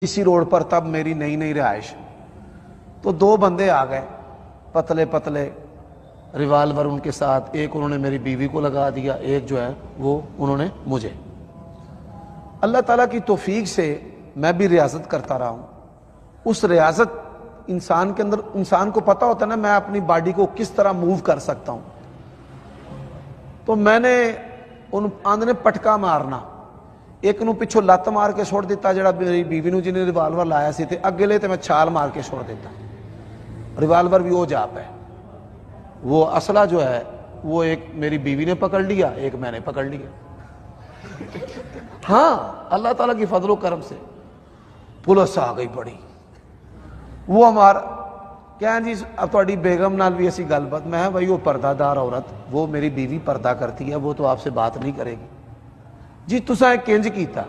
اسی روڈ پر تب میری نئی نئی رہائش، تو دو بندے آ گئے پتلے پتلے ریوالور ان کے ساتھ، ایک انہوں نے میری بیوی کو لگا دیا، ایک جو ہے وہ انہوں نے مجھے۔ اللہ تعالیٰ کی توفیق سے میں بھی ریاضت کرتا رہا ہوں۔ اس ریاضت انسان کے اندر، انسان کو پتہ ہوتا ہے نا میں اپنی باڈی کو کس طرح موو کر سکتا ہوں، تو میں نے ان آندھنے پٹکا مارنا، ایک نو پچھو لت مار کے چھوڑ دیتا جڑا میری بیوی نو جنہیں ریوالور لایا سی، تے اگے لے تے میں چھال مار کے چھوڑ دیتا۔ ریوالور بھی وہ جا پہ، وہ اسلحہ جو ہے وہ ایک میری بیوی نے پکڑ لیا، ایک میں نے پکڑ لیا۔ ہاں اللہ تعالیٰ کی فضل و کرم سے پولیس آ گئی بڑی، وہ ہمارا کہیں جی اب تھوڑی بیگم نال بھی ایسی گل بات، میں بھائی وہ پردہ دار عورت، وہ میری بیوی پردہ کرتی ہے، وہ تو آپ سے بات نہیں کرے گی۔ جی تساں کنج کیتا